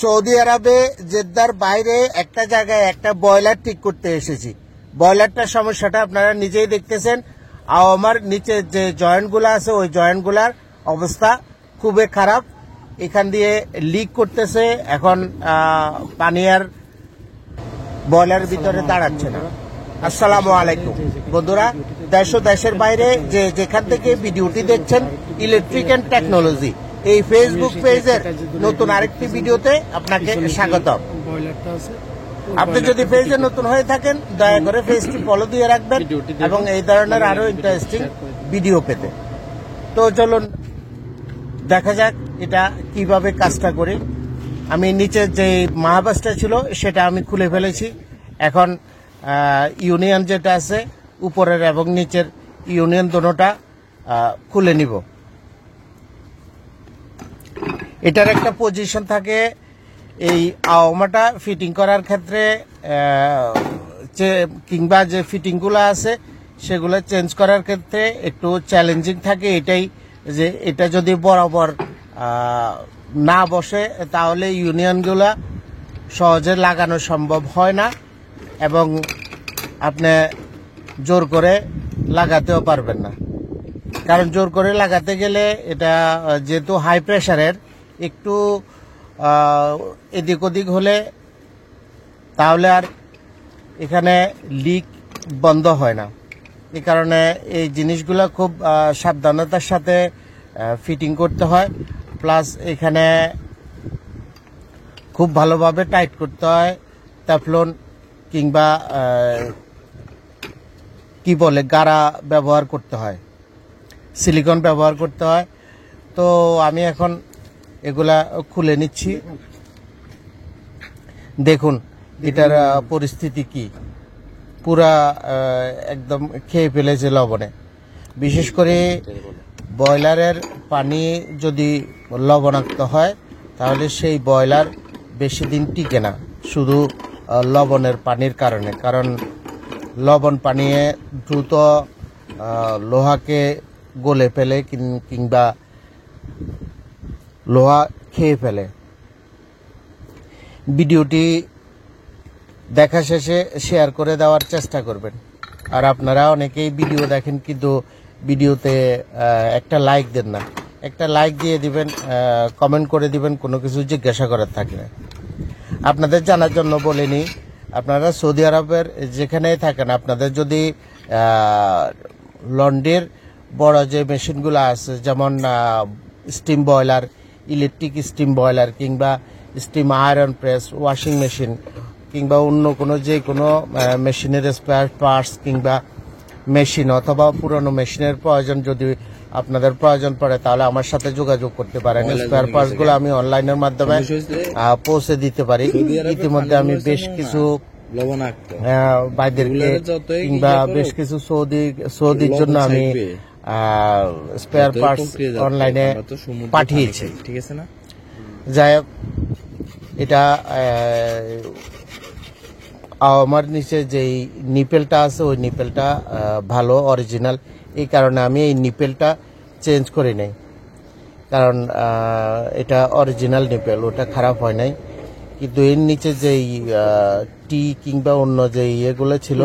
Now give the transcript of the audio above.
Saudi আরবে জেদ্দার বাইরে একটা জায়গায় একটা বয়লার ঠিক করতে এসেছি। বয়লারটার সমস্যাটা আপনারা নিজেই দেখতেছেন। আর আমার নিচে যে জয়েন্টগুলো আছে ওই জয়েন্টগুলার অবস্থা খুবই খারাপ। এখান দিয়ে লিক করতেছে। এখন পানি আর বয়লারের ভিতরে দাঁড়াচ্ছে না। আসসালামু আলাইকুম বন্ধুরা, দেশ ও দেশের বাইরে যে যেখান থেকে ভিডিওটি দেখছেন, ইলেকট্রিক অ্যান্ড টেকনোলজি এই ফেসবুক পেজের নতুন আরেকটি ভিডিওতে আপনাকে স্বাগতম। আপনি যদি পেজে নতুন হয়ে থাকেন দয়া করে পেজটি ফলো দিয়ে রাখবেন এবং এই ধরনের আরো ইন্টারেস্টিং ভিডিও পেতে। তো চলুন দেখা যাক এটা কিভাবে কাজটা করি। আমি নিচে যে মাহাবাসটা ছিল সেটা আমি খুলে ফেলেছি। এখন ইউনিয়ন যেটা আছে উপরের এবং নিচের ইউনিয়ন দুটোটা খুলে নিব। এটার একটা পজিশন থাকে, এই আওমাটা ফিটিং করার ক্ষেত্রে কিংবা যে ফিটিংগুলো আছে সেগুলো চেঞ্জ করার ক্ষেত্রে একটু চ্যালেঞ্জিং থাকে। এটাই যে এটা যদি বরাবর না বসে তাহলে ইউনিয়নগুলো সহজে লাগানো সম্ভব হয় না এবং আপনি জোর করে লাগাতেও পারবেন না। কারণ জোর করে লাগাতে গেলে এটা যেহেতু হাই প্রেশারের, একটু এদিক ওদিক হলে তাহলে আর এখানে লিক বন্ধ হয় না। এই কারণে এই জিনিসগুলো খুব সাবধানতার সাথে ফিটিং করতে হয়। প্লাস এখানে খুব ভালোভাবে টাইট করতে হয়। টেফলন কিংবা কি বলে গাড়া ব্যবহার করতে হয়, সিলিকন ব্যবহার করতে হয়। তো আমি এখন এগুলা খুলে নিচ্ছি। দেখুন এটার পরিস্থিতি কি, পুরা একদম খেয়ে ফেলেছে লবণে। বিশেষ করে বয়লারের পানি যদি লবণাক্ত হয় তাহলে সেই বয়লার বেশি দিন টিকে না, শুধু লবণের পানির কারণে। কারণ লবণ পানিয়ে দ্রুত লোহাকে গলে ফেলে কিংবা লোহা খেয়ে ফেলে। ভিডিওটি দেখা শেষে শেয়ার করে দেওয়ার চেষ্টা করবেন। আর আপনারা অনেকেই ভিডিও দেখেন কিন্তু ভিডিওতে একটা লাইক দেন না। একটা লাইক দিয়ে দিবেন, কমেন্ট করে দিবেন কোনো কিছু জিজ্ঞাসা করার থাকলে। আপনাদের জানার জন্য বলিনি, আপনারা সৌদি আরবের যেখানেই থাকেন আপনাদের যদি লন্ড্রির বড় যে মেশিনগুলো আছে, যেমন steam boiler, electric steam boiler কিংবা steam iron press, washing machine কিংবা অন্য কোনো যে কোনো মেশিনের স্পেয়ার পার্টস কিংবা মেশিন অথবা পুরনো মেশিনের প্রয়োজন যদি আপনাদের প্রয়োজন পড়ে তাহলে আমার সাথে যোগাযোগ করতে পারেন। স্পেয়ার পার্টসগুলো আমি অনলাইনের মাধ্যমে পৌঁছে দিতে পারি। ইতিমধ্যে আমি বেশ কিছু ভাইদেরকে কিংবা বেশ কিছু সৌদির জন্য আমি স্পেয়ার পার্টস অনলাইনে পাঠিয়েছি। ঠিক আছে না? যাই হোক, এটা আমার নিচে যেই নিপেলটা আছে ওই নিপেলটা ভালো অরিজিনাল, এই কারণে আমি এই নিপেলটা চেঞ্জ করে নেই। কারণ এটা অরিজিনাল নিপেল, ওটা খারাপ হয় নাই। কিন্তু এর নিচে যেই টি কিংবা অন্য যে ইয়েগুলো ছিল